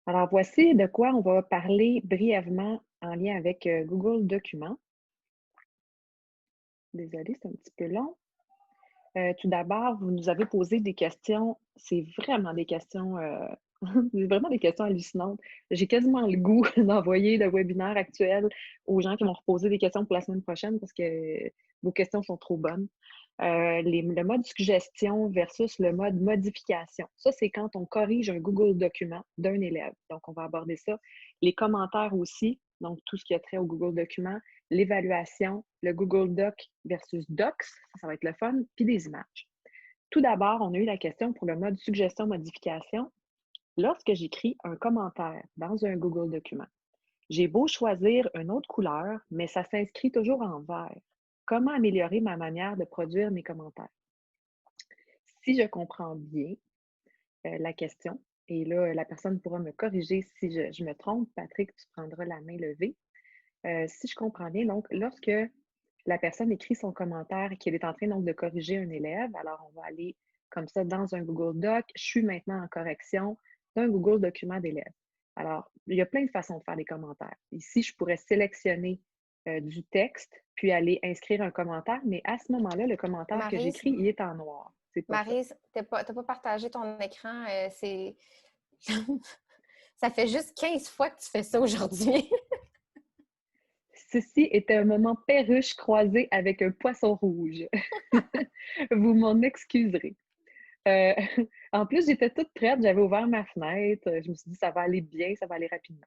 Alors, voici de quoi on va parler brièvement en lien avec Google Documents. Désolée, c'est un petit peu long. Tout d'abord, vous nous avez posé des questions. C'est vraiment des questions, c'est vraiment des questions hallucinantes. J'ai quasiment le goût d'envoyer le webinaire actuel aux gens qui vont reposer des questions pour la semaine prochaine parce que vos questions sont trop bonnes. Le mode suggestion versus le mode modification. Ça, c'est quand on corrige un Google document d'un élève. Donc, on va aborder ça. Les commentaires aussi, donc tout ce qui a trait au Google document, l'évaluation, le Google Doc versus Docs, ça va être le fun, puis des images. Tout d'abord, on a eu la question pour le mode suggestion-modification. Lorsque j'écris un commentaire dans un Google document, j'ai beau choisir une autre couleur, mais ça s'inscrit toujours en vert. Comment améliorer ma manière de produire mes commentaires? Si je comprends bien la question, et là, la personne pourra me corriger si je me trompe. Patrick, tu prendras la main levée. Si je comprends bien, donc, lorsque la personne écrit son commentaire et qu'elle est en train donc de corriger un élève, alors on va aller comme ça dans un Google Doc. Je suis maintenant en correction d'un Google document d'élève. Alors, il y a plein de façons de faire des commentaires. Ici, je pourrais sélectionner du texte, puis aller inscrire un commentaire, mais à ce moment-là, le commentaire que Maryse, j'écris, il est en noir. C'est pas ça. Maryse, t'as pas partagé ton écran. Ça fait juste 15 fois que tu fais ça aujourd'hui. Ceci est un moment perruche croisé avec un poisson rouge. Vous m'en excuserez. Euh, en plus, j'étais toute prête, j'avais ouvert ma fenêtre, je me suis dit ça va aller bien, ça va aller rapidement.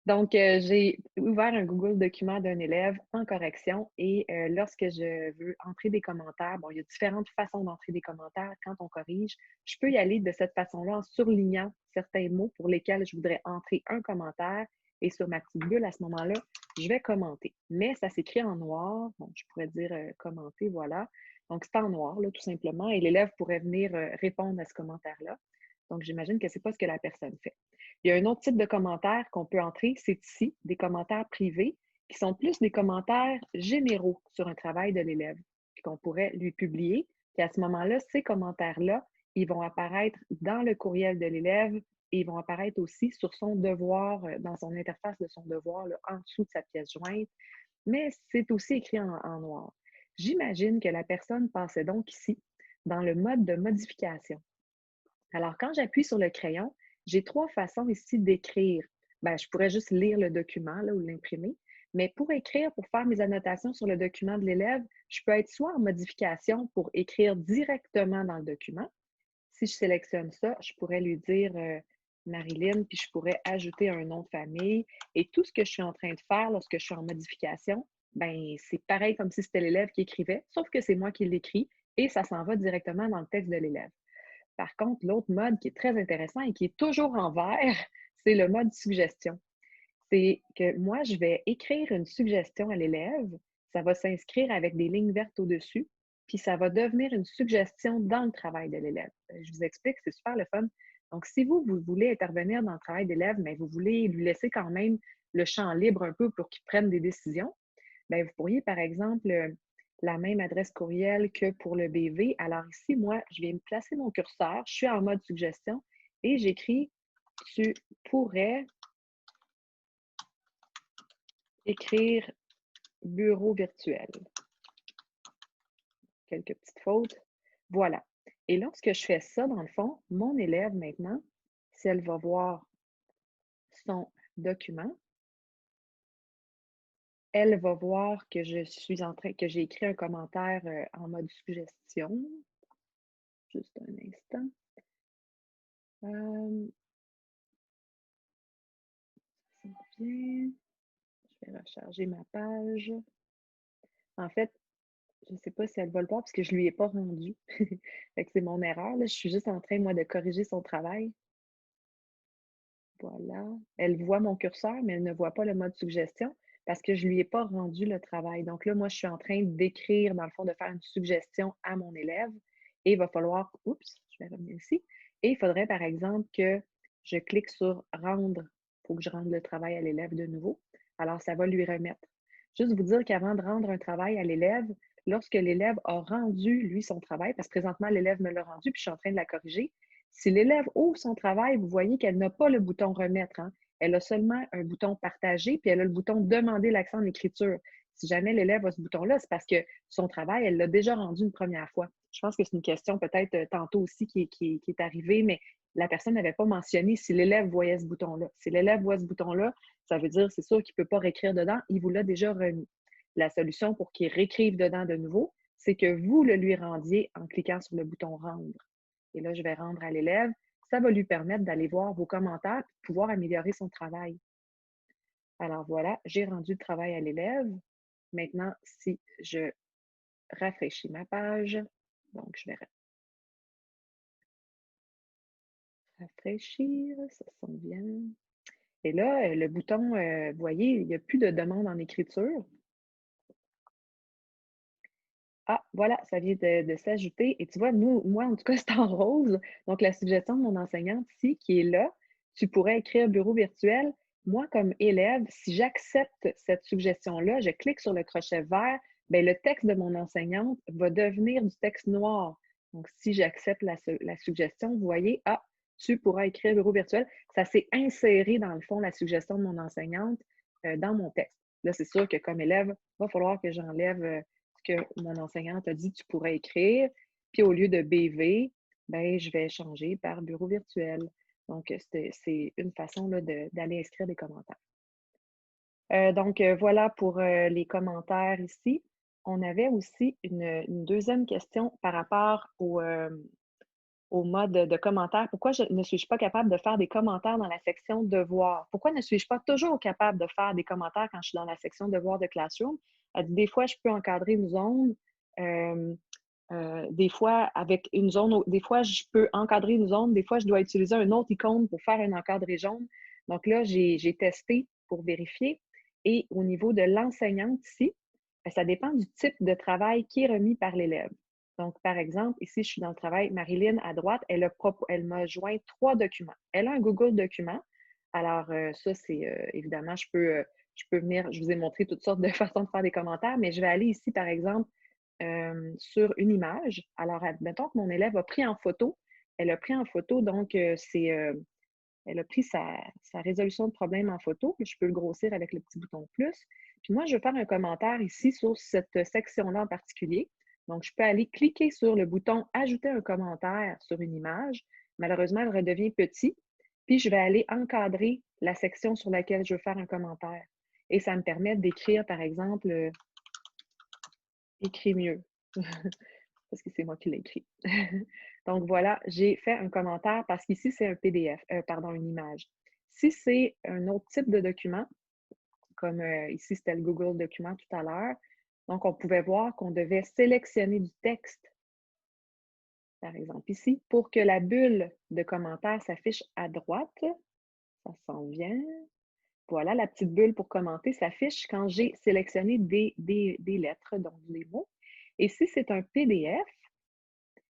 Donc, j'ai ouvert un Google document d'un élève en correction et lorsque je veux entrer des commentaires, bon, il y a différentes façons d'entrer des commentaires quand on corrige. Je peux y aller de cette façon-là en surlignant certains mots pour lesquels je voudrais entrer un commentaire et sur ma petite bulle, à ce moment-là, je vais commenter. Mais ça s'écrit en noir, bon, je pourrais dire commenter, voilà. Donc, c'est en noir, là, tout simplement, et l'élève pourrait venir répondre à ce commentaire-là. Donc, j'imagine que ce n'est pas ce que la personne fait. Il y a un autre type de commentaires qu'on peut entrer, c'est ici, des commentaires privés, qui sont plus des commentaires généraux sur un travail de l'élève, puis qu'on pourrait lui publier. Puis à ce moment-là, ces commentaires-là, ils vont apparaître dans le courriel de l'élève et ils vont apparaître aussi sur son devoir, dans son interface de son devoir, là, en dessous de sa pièce jointe, mais c'est aussi écrit en noir. J'imagine que la personne passait donc ici, dans le mode de modification. Alors, quand j'appuie sur le crayon, j'ai trois façons ici d'écrire. Ben, je pourrais juste lire le document là, ou l'imprimer, mais pour écrire, pour faire mes annotations sur le document de l'élève, je peux être soit en modification pour écrire directement dans le document. Si je sélectionne ça, je pourrais lui dire Marilyn, puis je pourrais ajouter un nom de famille. Et tout ce que je suis en train de faire lorsque je suis en modification, ben, c'est pareil comme si c'était l'élève qui écrivait, sauf que c'est moi qui l'écris et ça s'en va directement dans le texte de l'élève. Par contre, l'autre mode qui est très intéressant et qui est toujours en vert, c'est le mode suggestion. C'est que moi, je vais écrire une suggestion à l'élève, ça va s'inscrire avec des lignes vertes au-dessus, puis ça va devenir une suggestion dans le travail de l'élève. Je vous explique, c'est super le fun. Donc, si vous voulez intervenir dans le travail d'élève, mais vous voulez lui laisser quand même le champ libre un peu pour qu'il prenne des décisions, bien, vous pourriez, par exemple, la même adresse courriel que pour le BV. Alors ici, moi, je vais me placer mon curseur, je suis en mode suggestion et j'écris tu pourrais écrire bureau virtuel. Quelques petites fautes. Voilà. Et lorsque je fais ça, dans le fond, mon élève maintenant, si elle va voir son document, elle va voir que je suis en train, que j'ai écrit un commentaire en mode suggestion. Juste un instant. Euh, bien. Je vais recharger ma page. En fait, je ne sais pas si elle va le voir parce que je ne lui ai pas rendu. Fait que c'est mon erreur, là. Je suis juste en train, moi, de corriger son travail. Voilà. Elle voit mon curseur, mais elle ne voit pas le mode suggestion parce que je ne lui ai pas rendu le travail. Donc là, moi, je suis en train d'écrire, dans le fond, de faire une suggestion à mon élève et il va falloir, oups, je vais revenir ici, et il faudrait, par exemple, que je clique sur rendre. Il faut que je rende le travail à l'élève de nouveau. Alors, ça va lui remettre. Juste vous dire qu'avant de rendre un travail à l'élève, lorsque l'élève a rendu, lui, son travail, parce que présentement, l'élève me l'a rendu, puis je suis en train de la corriger, Si l'élève ouvre son travail, vous voyez qu'elle n'a pas le bouton remettre, hein. Elle a seulement un bouton partager, puis elle a le bouton demander l'accent en écriture. Si jamais l'élève a ce bouton-là, c'est parce que son travail, elle l'a déjà rendu une première fois. Je pense que c'est une question peut-être tantôt aussi qui est arrivée, mais la personne n'avait pas mentionné si l'élève voyait ce bouton-là. Si l'élève voit ce bouton-là, ça veut dire, c'est sûr qu'il ne peut pas réécrire dedans, il vous l'a déjà remis. La solution pour qu'il réécrive dedans de nouveau, c'est que vous le lui rendiez en cliquant sur le bouton rendre. Et là, je vais rendre à l'élève. Ça va lui permettre d'aller voir vos commentaires et de pouvoir améliorer son travail. Alors voilà, j'ai rendu le travail à l'élève. Maintenant, si je rafraîchis ma page, donc je vais rafraîchir, ça s'en vient. Et là, le bouton, vous voyez, il n'y a plus de demande en écriture. Ah, voilà, ça vient de s'ajouter. Et tu vois, moi, en tout cas, c'est en rose. Donc, la suggestion de mon enseignante ici, qui est là, tu pourrais écrire bureau virtuel. Moi, comme élève, si j'accepte cette suggestion-là, je clique sur le crochet vert, bien, le texte de mon enseignante va devenir du texte noir. Donc, si j'accepte la suggestion, vous voyez, ah, tu pourras écrire bureau virtuel. Ça s'est inséré, dans le fond, la suggestion de mon enseignante dans mon texte. Là, c'est sûr que comme élève, il va falloir que j'enlève que mon enseignante a dit tu pourrais écrire. Puis au lieu de BV, ben, je vais changer par bureau virtuel. Donc, c'est une façon d'aller inscrire des commentaires. Donc, voilà pour les commentaires ici. On avait aussi une deuxième question par rapport au mode de commentaires. Pourquoi ne suis-je pas capable de faire des commentaires dans la section devoirs? Pourquoi ne suis-je pas toujours capable de faire des commentaires quand je suis dans la section devoirs de Classroom? Elle dit, des fois, je peux encadrer une zone. Des fois, avec une zone, des fois, je peux encadrer une zone. Des fois, je dois utiliser un autre icône pour faire un encadré jaune. Donc là, j'ai testé pour vérifier. Et au niveau de l'enseignante ici, ça dépend du type de travail qui est remis par l'élève. Donc, par exemple, ici, je suis dans le travail. Marilyn, à droite, elle m'a joint 3 documents. Elle a un Google document. Alors, ça, c'est évidemment, je peux venir, je vous ai montré toutes sortes de façons de faire des commentaires, mais je vais aller ici, par exemple, sur une image. Alors, admettons que mon élève a pris en photo. Elle a pris en photo, donc elle a pris sa résolution de problème en photo. Je peux le grossir avec le petit bouton plus. Puis moi, je vais faire un commentaire ici sur cette section-là en particulier. Donc, je peux aller cliquer sur le bouton Ajouter un commentaire sur une image. Malheureusement, elle redevient petit. Puis, je vais aller encadrer la section sur laquelle je veux faire un commentaire. Et ça me permet d'écrire, par exemple, écris mieux. Parce que c'est moi qui l'ai écrit. Donc voilà, j'ai fait un commentaire parce qu'ici, c'est un PDF, pardon, une image. Si c'est un autre type de document, comme ici, c'était le Google document tout à l'heure, donc on pouvait voir qu'on devait sélectionner du texte, par exemple ici, pour que la bulle de commentaire s'affiche à droite. Ça s'en vient. Voilà, la petite bulle pour commenter s'affiche quand j'ai sélectionné des lettres, donc des mots. Et si c'est un PDF,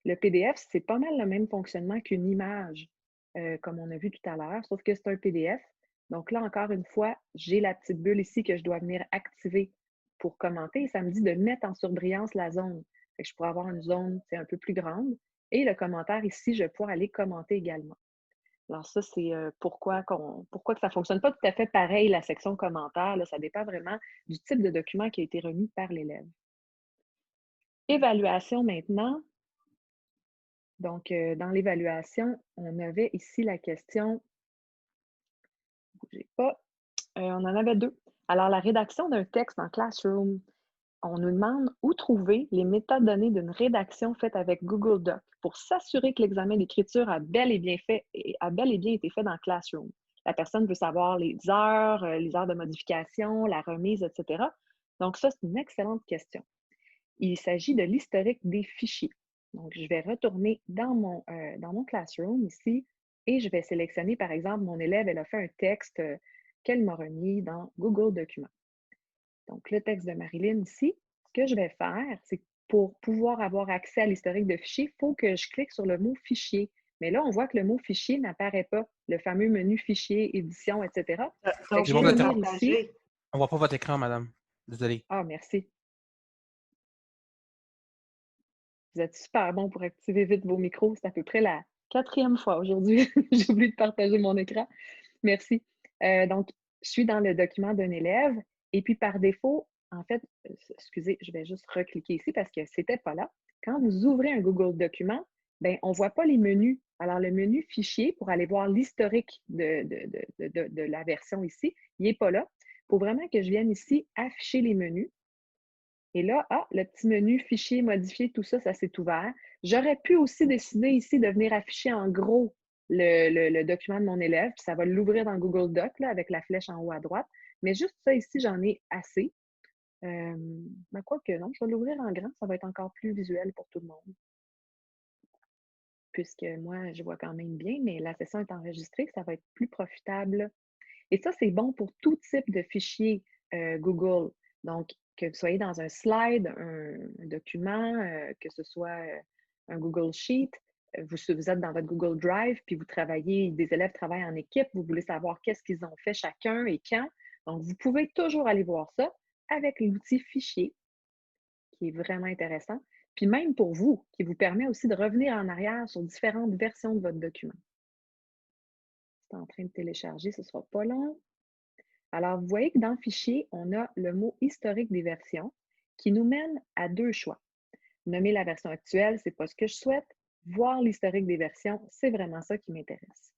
le PDF, c'est pas mal le même fonctionnement qu'une image, comme on a vu tout à l'heure, sauf que c'est un PDF. Donc là, encore une fois, j'ai la petite bulle ici que je dois venir activer pour commenter. Et ça me dit de mettre en surbrillance la zone. Fait que je pourrais avoir une zone un peu plus grande. Et le commentaire ici, je vais pouvoir aller commenter également. Alors ça, c'est pourquoi que ça ne fonctionne pas tout à fait pareil, la section commentaires. Là, ça dépend vraiment du type de document qui a été remis par l'élève. Évaluation maintenant. Donc, dans l'évaluation, on avait ici la question, bougez pas, on en avait 2. Alors, la rédaction d'un texte en Classroom, on nous demande où trouver les métadonnées d'une rédaction faite avec Google Docs pour s'assurer que l'examen d'écriture a bel et bien été fait dans Classroom. La personne veut savoir les heures de modification, la remise, etc. Donc, ça, c'est une excellente question. Il s'agit de l'historique des fichiers. Donc, je vais retourner dans mon Classroom ici et je vais sélectionner, par exemple, mon élève, elle a fait un texte qu'elle m'a remis dans Google Documents. Donc, le texte de Marilyn ici, ce que je vais faire, c'est pour pouvoir avoir accès à l'historique de fichiers, il faut que je clique sur le mot fichier. Mais là, on voit que le mot fichier n'apparaît pas, le fameux menu fichier, édition, etc. Donc, je vais venir ici. On ne voit pas votre écran, madame. Désolé. Ah, merci. Vous êtes super bon pour activer vite vos micros. C'est à peu près 4e fois aujourd'hui, j'ai oublié de partager mon écran. Merci. Donc, je suis dans le document d'un élève et puis par défaut, en fait, excusez, je vais juste recliquer ici parce que c'était pas là. Quand vous ouvrez un Google Document, ben, on ne voit pas les menus. Alors, le menu Fichier, pour aller voir l'historique de la version ici, il n'est pas là. Il faut vraiment que je vienne ici afficher les menus. Et là, le petit menu Fichier, modifier, tout ça, ça s'est ouvert. J'aurais pu aussi décider ici de venir afficher en gros le document de mon élève, puis ça va l'ouvrir dans Google Doc là, avec la flèche en haut à droite. Mais juste ça ici, j'en ai assez. Ben, quoique non, je vais l'ouvrir en grand, ça va être encore plus visuel pour tout le monde. Puisque moi, je vois quand même bien, mais la session est enregistrée, ça va être plus profitable. Et ça, c'est bon pour tout type de fichier Google. Donc, que vous soyez dans un slide, un document, que ce soit un Google Sheet, vous êtes dans votre Google Drive, puis vous travaillez, des élèves travaillent en équipe, vous voulez savoir qu'est-ce qu'ils ont fait chacun et quand. Donc, vous pouvez toujours aller voir ça avec l'outil Fichier, qui est vraiment intéressant. Puis même pour vous, qui vous permet aussi de revenir en arrière sur différentes versions de votre document. C'est en train de télécharger, ce ne sera pas long. Alors, vous voyez que dans le fichier, on a le mot historique des versions qui nous mène à deux choix. Nommer la version actuelle, ce n'est pas ce que je souhaite. Voir l'historique des versions, c'est vraiment ça qui m'intéresse.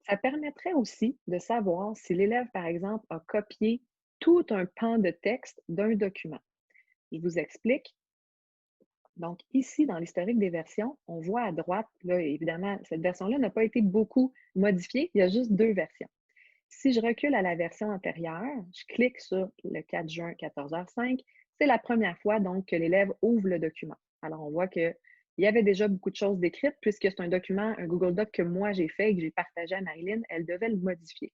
Ça permettrait aussi de savoir si l'élève, par exemple, a copié tout un pan de texte d'un document. Il vous explique. Donc, ici, dans l'historique des versions, on voit à droite, là, évidemment, cette version-là n'a pas été beaucoup modifiée. Il y a juste 2 versions. Si je recule à la version antérieure, je clique sur le 4 juin 14h05, c'est la première fois donc que l'élève ouvre le document. Alors, on voit qu'il y avait déjà beaucoup de choses décrites puisque c'est un document, un Google Doc que moi j'ai fait et que j'ai partagé à Marilyn, elle devait le modifier.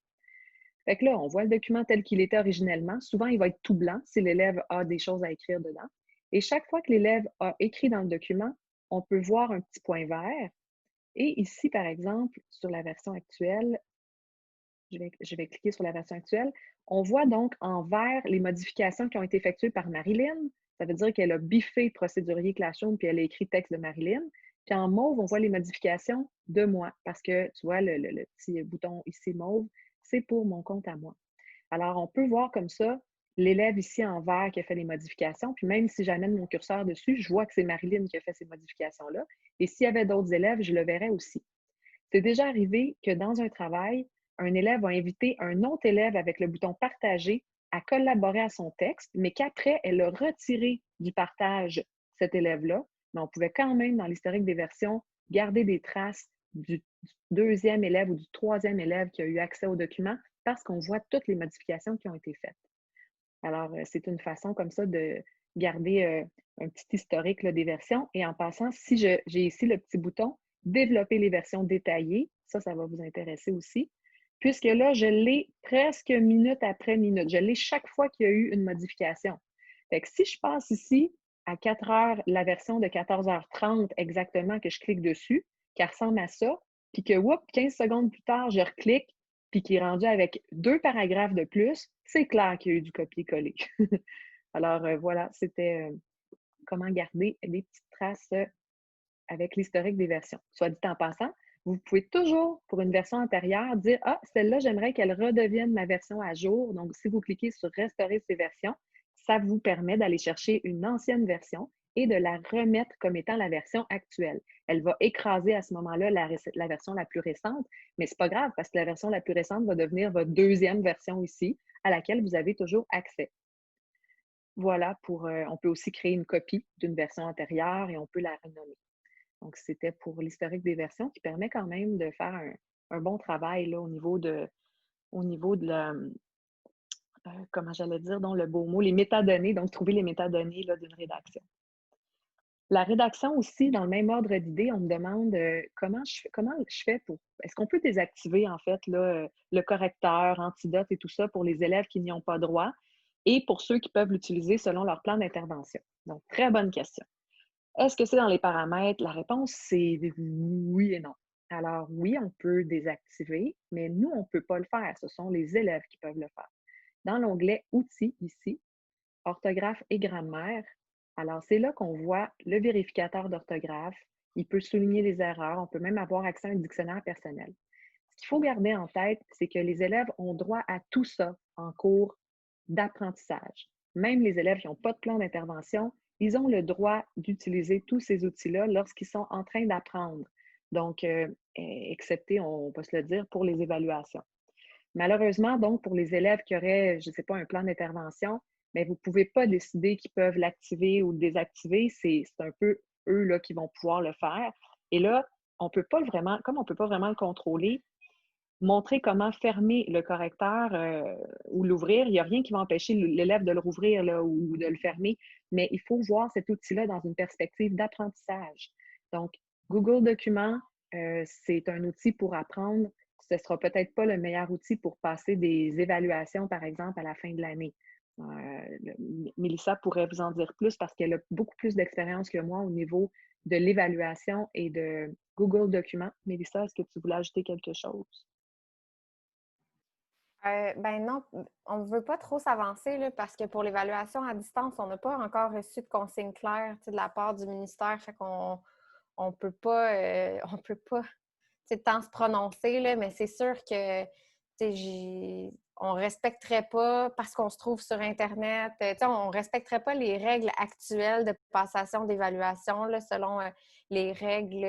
Fait que là, on voit le document tel qu'il était originellement. Souvent, il va être tout blanc si l'élève a des choses à écrire dedans. Et chaque fois que l'élève a écrit dans le document, on peut voir un petit point vert. Et ici, par exemple, sur la version actuelle, je vais cliquer sur la version actuelle. On voit donc en vert les modifications qui ont été effectuées par Marilyn. Ça veut dire qu'elle a biffé procédurier Classroom puis elle a écrit texte de Marilyn. Puis en mauve, on voit les modifications de moi parce que tu vois, le petit bouton ici mauve, c'est pour mon compte à moi. Alors, on peut voir comme ça l'élève ici en vert qui a fait les modifications. Puis même si j'amène mon curseur dessus, je vois que c'est Marilyn qui a fait ces modifications-là. Et s'il y avait d'autres élèves, je le verrais aussi. C'est déjà arrivé que dans un travail, un élève a invité un autre élève avec le bouton partager à collaborer à son texte, mais qu'après, elle a retiré du partage cet élève-là. Mais on pouvait quand même, dans l'historique des versions, garder des traces du deuxième élève ou du troisième élève qui a eu accès au document parce qu'on voit toutes les modifications qui ont été faites. Alors, c'est une façon comme ça de garder un petit historique là, des versions. Et en passant, si j'ai ici le petit bouton développer les versions détaillées, ça va vous intéresser aussi, puisque là, je l'ai presque minute après minute. Je l'ai chaque fois qu'il y a eu une modification. Fait que si je passe ici à 4 heures, la version de 14h30 exactement que je clique dessus, qui ressemble à ça, puis que, 15 secondes plus tard, je reclique, puis qui est rendu avec 2 paragraphes de plus, c'est clair qu'il y a eu du copier-coller. Alors, voilà, c'était comment garder des petites traces avec l'historique des versions. Soit dit en passant, vous pouvez toujours, pour une version antérieure, dire « Ah, celle-là, j'aimerais qu'elle redevienne ma version à jour. » Donc, si vous cliquez sur « Restaurer ces versions », ça vous permet d'aller chercher une ancienne version et de la remettre comme étant la version actuelle. Elle va écraser à ce moment-là la version la plus récente, mais ce n'est pas grave parce que la version la plus récente va devenir votre deuxième version ici, à laquelle vous avez toujours accès. Voilà, on peut aussi créer une copie d'une version antérieure et on peut la renommer. Donc, c'était pour l'historique des versions qui permet quand même de faire un bon travail là, au niveau de la, comment j'allais dire, donc le beau mot, les métadonnées, donc trouver les métadonnées là, d'une rédaction. La rédaction aussi, dans le même ordre d'idée, on me demande comment je fais pour. Est-ce qu'on peut désactiver, en fait, là, le correcteur, antidote et tout ça pour les élèves qui n'y ont pas droit et pour ceux qui peuvent l'utiliser selon leur plan d'intervention? Donc, très bonne question. Est-ce que c'est dans les paramètres? La réponse, c'est oui et non. Alors, oui, on peut désactiver, mais nous, on ne peut pas le faire. Ce sont les élèves qui peuvent le faire. Dans l'onglet Outils, ici, orthographe et grammaire, alors c'est là qu'on voit le vérificateur d'orthographe Il peut souligner les erreurs. On peut même avoir accès à un dictionnaire personnel. Ce qu'il faut garder en tête, c'est que les élèves ont droit à tout ça en cours d'apprentissage. Même les élèves qui n'ont pas de plan d'intervention, ils ont le droit d'utiliser tous ces outils-là lorsqu'ils sont en train d'apprendre. Donc, excepté, on va se le dire, pour les évaluations. Malheureusement, donc, pour les élèves qui auraient, je ne sais pas, un plan d'intervention, mais vous ne pouvez pas décider qu'ils peuvent l'activer ou le désactiver. C'est un peu eux là, qui vont pouvoir le faire. Et là, on peut pas vraiment, comme on ne peut pas vraiment le contrôler, montrer comment fermer le correcteur ou l'ouvrir. Il n'y a rien qui va empêcher l'élève de le rouvrir là, ou de le fermer, mais il faut voir cet outil-là dans une perspective d'apprentissage. Donc, Google Documents, c'est un outil pour apprendre. Ce ne sera peut-être pas le meilleur outil pour passer des évaluations, par exemple, à la fin de l'année. Mélissa pourrait vous en dire plus parce qu'elle a beaucoup plus d'expérience que moi au niveau de l'évaluation et de Google Documents. Mélissa, est-ce que tu voulais ajouter quelque chose? Ben non, on ne veut pas trop s'avancer là, parce que pour l'évaluation à distance, on n'a pas encore reçu de consignes claires de la part du ministère. Fait qu'on on peut pas, tant se prononcer, là, mais c'est sûr que on ne respecterait pas, parce qu'on se trouve sur Internet, on ne respecterait pas les règles actuelles de passation d'évaluation là, selon les règles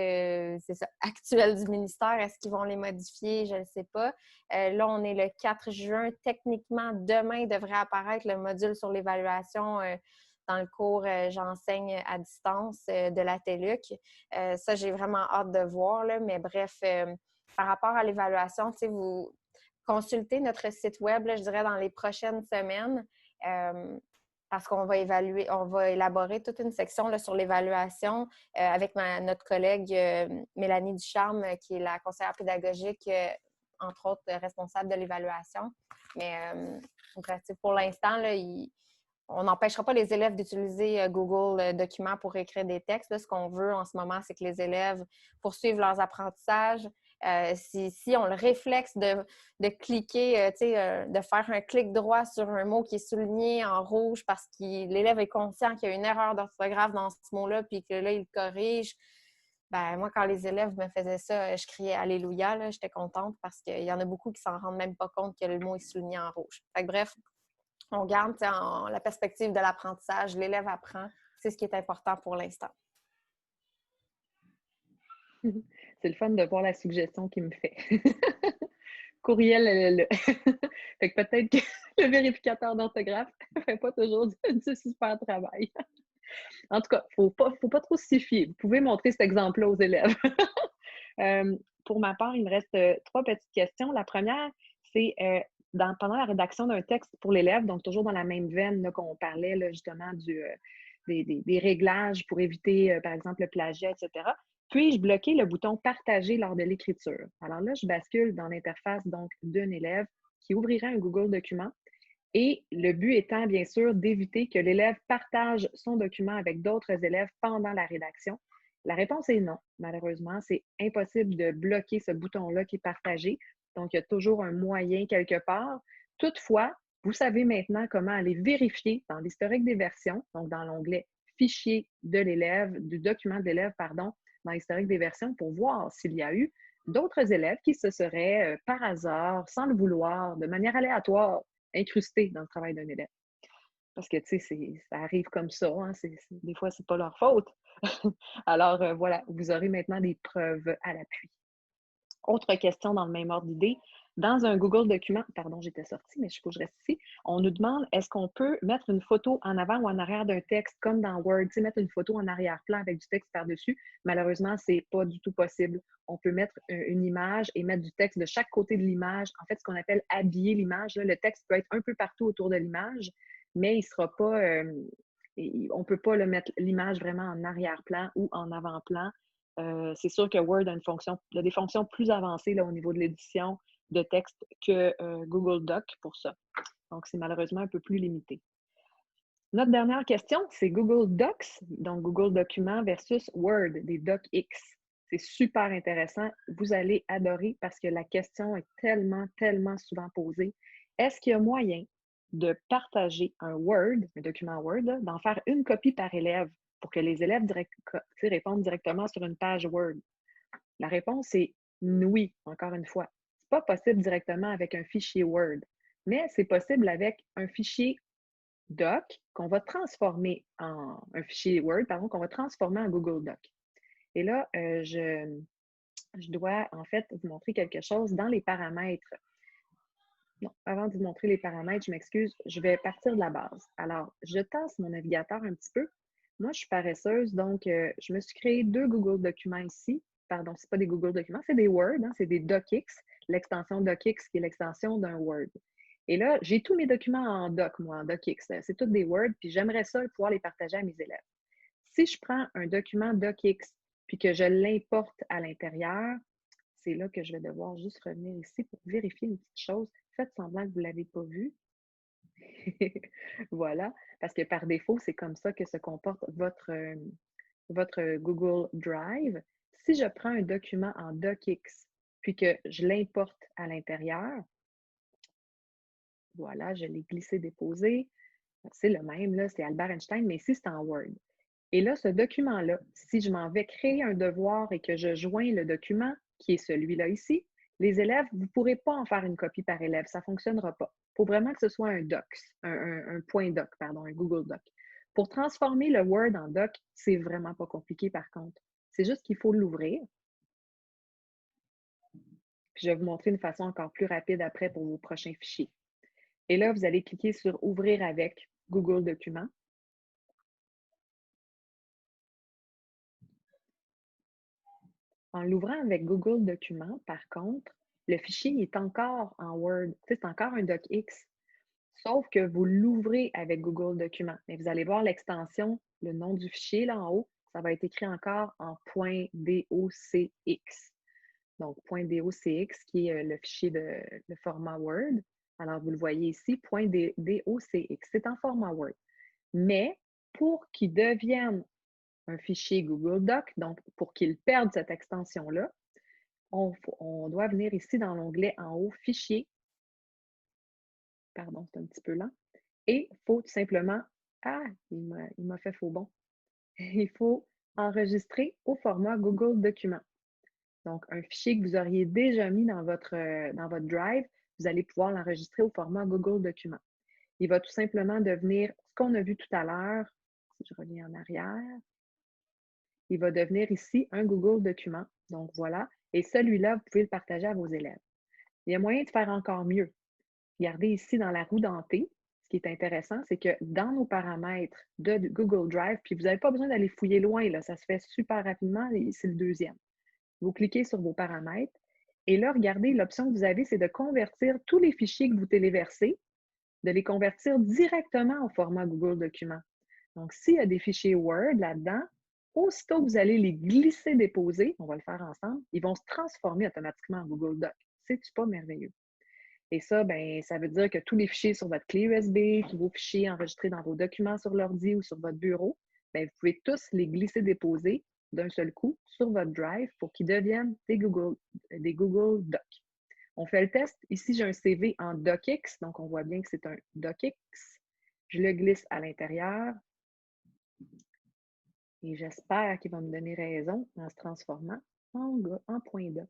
actuelles du ministère. Est-ce qu'ils vont les modifier? Je ne sais pas. Là, on est le 4 juin. Techniquement, demain devrait apparaître le module sur l'évaluation dans le cours J'enseigne à distance de la TELUC. Ça, j'ai vraiment hâte de voir, là, mais bref, par rapport à l'évaluation, vous consultez notre site web, là, je dirais, dans les prochaines semaines, parce qu'on va on va élaborer toute une section là, sur l'évaluation avec notre collègue Mélanie Ducharme, qui est la conseillère pédagogique, entre autres responsable de l'évaluation. Mais bref, pour l'instant, là, on n'empêchera pas les élèves d'utiliser Google Documents pour écrire des textes. Là, ce qu'on veut en ce moment, c'est que les élèves poursuivent leurs apprentissages. Si on le réflexe de cliquer, de faire un clic droit sur un mot qui est souligné en rouge parce que l'élève est conscient qu'il y a une erreur d'orthographe dans ce mot-là, puis que là, il le corrige. Ben, moi, quand les élèves me faisaient ça, je criais Alléluia, là, j'étais contente parce qu'il y en a beaucoup qui s'en rendent même pas compte que le mot est souligné en rouge. Fait que, bref, on garde la perspective de l'apprentissage. L'élève apprend. C'est ce qui est important pour l'instant. C'est le fun de voir la suggestion qu'il me fait. Courriel, fait que peut-être que le vérificateur d'orthographe ne fait pas toujours du super travail. En tout cas, il ne faut pas trop se fier. Vous pouvez montrer cet exemple-là aux élèves. Pour ma part, il me reste 3 petites questions. La première, c'est pendant la rédaction d'un texte pour l'élève, donc toujours dans la même veine qu'on parlait là, justement des réglages pour éviter, par exemple, le plagiat, etc. Puis-je bloquer le bouton « Partager » lors de l'écriture? Alors là, je bascule dans l'interface donc d'un élève qui ouvrirait un Google Document. Et le but étant, bien sûr, d'éviter que l'élève partage son document avec d'autres élèves pendant la rédaction. La réponse est non. Malheureusement, c'est impossible de bloquer ce bouton-là qui est partagé. Donc, il y a toujours un moyen quelque part. Toutefois, vous savez maintenant comment aller vérifier dans l'historique des versions, donc dans l'onglet Fichier de l'élève, du document de l'élève, pardon, dans l'historique des versions pour voir s'il y a eu d'autres élèves qui se seraient, par hasard, sans le vouloir, de manière aléatoire, incrustés dans le travail d'un élève. Parce que, tu sais, ça arrive comme ça. Hein, des fois, c'est pas leur faute. Alors, voilà, vous aurez maintenant des preuves à l'appui. Autre question dans le même ordre d'idée. Dans un Google Document, pardon, j'étais sortie, mais je faut que je reste ici, on nous demande est-ce qu'on peut mettre une photo en avant ou en arrière d'un texte, comme dans Word, tu sais, mettre une photo en arrière-plan avec du texte par-dessus. Malheureusement, c'est pas du tout possible. On peut mettre une image et mettre du texte de chaque côté de l'image. En fait, ce qu'on appelle habiller l'image. Le texte peut être un peu partout autour de l'image, mais il sera pas, on ne peut pas le mettre l'image vraiment en arrière-plan ou en avant-plan. C'est sûr que Word a des fonctions plus avancées là, au niveau de l'édition de texte que Google Doc pour ça. Donc, c'est malheureusement un peu plus limité. Notre dernière question, c'est Google Docs, donc Google Documents versus Word, des DocX. C'est super intéressant. Vous allez adorer parce que la question est tellement, tellement souvent posée. Est-ce qu'il y a moyen de partager un Word, un document Word, d'en faire une copie par élève pour que les élèves répondent directement sur une page Word? La réponse est oui, encore une fois. Ce n'est pas possible directement avec un fichier Word, mais c'est possible avec un fichier Doc qu'on va transformer en un fichier Word, pardon, qu'on va transformer en Google Doc. Et là, je dois en fait vous montrer quelque chose dans les paramètres. Non, avant de vous montrer les paramètres, je m'excuse, je vais partir de la base. Alors, je tasse mon navigateur un petit peu. Moi, je suis paresseuse, donc je me suis créé 2 Google Documents ici. Pardon, ce n'est pas des Google Documents, c'est des Word, hein, c'est des DocX, l'extension DocX qui est l'extension d'un Word. Et là, j'ai tous mes documents en Doc, moi, en DocX. C'est tous des Word, puis j'aimerais ça pouvoir les partager à mes élèves. Si je prends un document DocX, puis que je l'importe à l'intérieur, c'est là que je vais devoir juste revenir ici pour vérifier une petite chose. Faites semblant que vous ne l'avez pas vu. Voilà, parce que par défaut, c'est comme ça que se comporte votre Google Drive. Si je prends un document en DocX, puis que je l'importe à l'intérieur, voilà, je l'ai glissé-déposé. C'est le même, là, c'est Albert Einstein, mais ici, c'est en Word. Et là, ce document-là, si je m'en vais créer un devoir et que je joins le document, qui est celui-là ici, les élèves, vous ne pourrez pas en faire une copie par élève, ça ne fonctionnera pas. Il faut vraiment que ce soit un doc, un point doc, pardon, un Google Doc. Pour transformer le Word en doc, c'est vraiment pas compliqué par contre. C'est juste qu'il faut l'ouvrir. Puis je vais vous montrer une façon encore plus rapide après pour vos prochains fichiers. Et là, vous allez cliquer sur Ouvrir avec Google Documents. En l'ouvrant avec Google Documents, par contre, le fichier est encore en Word. C'est encore un DocX, sauf que vous l'ouvrez avec Google Documents. Mais vous allez voir l'extension, le nom du fichier là en haut, ça va être écrit encore en .docx. Donc, .docx qui est le fichier le format Word. Alors, vous le voyez ici, .docx. C'est en format Word. Mais pour qu'il devienne un fichier Google Doc, donc pour qu'il perde cette extension-là, on doit venir ici dans l'onglet en haut, Fichier. Pardon, c'est un petit peu lent. Et il faut tout simplement, il m'a fait faux bon. Il faut enregistrer au format Google Document. Donc, un fichier que vous auriez déjà mis dans votre Drive, vous allez pouvoir l'enregistrer au format Google Document. Il va tout simplement devenir ce qu'on a vu tout à l'heure. Si je reviens en arrière, il va devenir ici un Google Document. Donc, voilà. Et celui-là, vous pouvez le partager à vos élèves. Il y a moyen de faire encore mieux. Regardez ici dans la roue dentée. Ce qui est intéressant, c'est que dans nos paramètres de Google Drive, puis vous n'avez pas besoin d'aller fouiller loin, là, ça se fait super rapidement, c'est le deuxième. Vous cliquez sur vos paramètres et là, regardez, l'option que vous avez, c'est de convertir tous les fichiers que vous téléversez, de les convertir directement au format Google Documents. Donc, s'il y a des fichiers Word là-dedans, aussitôt que vous allez les glisser-déposer, on va le faire ensemble, ils vont se transformer automatiquement en Google Doc. C'est-tu pas merveilleux? Et ça, ben, ça veut dire que tous les fichiers sur votre clé USB, tous vos fichiers enregistrés dans vos documents sur l'ordi ou sur votre bureau, ben, vous pouvez tous les glisser-déposer d'un seul coup sur votre Drive pour qu'ils deviennent des Google Docs. On fait le test. Ici, j'ai un CV en DocX, donc on voit bien que c'est un DocX. Je le glisse à l'intérieur et j'espère qu'il va me donner raison en se transformant en point doc.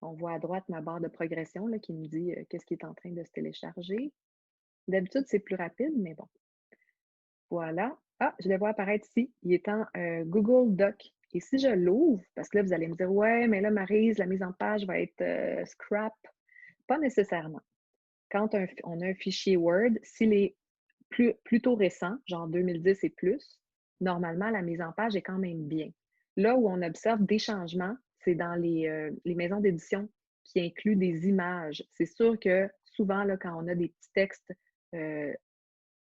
On voit à droite ma barre de progression là, qui me dit qu'est-ce qui est en train de se télécharger. D'habitude, c'est plus rapide, mais bon. Voilà. Ah, je le vois apparaître ici. Il est en Google Doc. Et si je l'ouvre, parce que là, vous allez me dire, ouais, mais là, Maryse, la mise en page va être scrap. Pas nécessairement. Quand on a un fichier Word, s'il est plutôt récent, genre 2010 et plus, normalement, la mise en page est quand même bien. Là où on observe des changements, c'est dans les maisons d'édition qui incluent des images. C'est sûr que souvent, là, quand on a des petits textes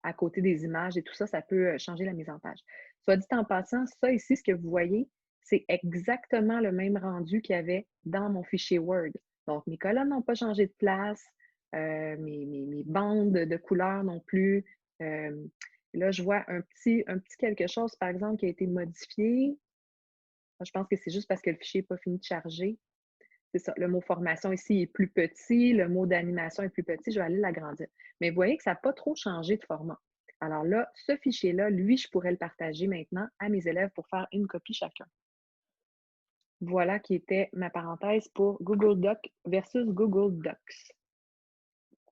à côté des images et tout ça, ça peut changer la mise en page. Soit dit en passant, ça ici, ce que vous voyez, c'est exactement le même rendu qu'il y avait dans mon fichier Word. Donc, mes colonnes n'ont pas changé de place, mes bandes de couleurs non plus. Là, je vois un petit quelque chose, par exemple, qui a été modifié. Je pense que c'est juste parce que le fichier n'est pas fini de charger. C'est ça, le mot formation ici est plus petit, le mot d'animation est plus petit, je vais aller l'agrandir. Mais vous voyez que ça n'a pas trop changé de format. Alors là, ce fichier-là, lui, je pourrais le partager maintenant à mes élèves pour faire une copie chacun. Voilà qui était ma parenthèse pour Google Doc versus Google Docs.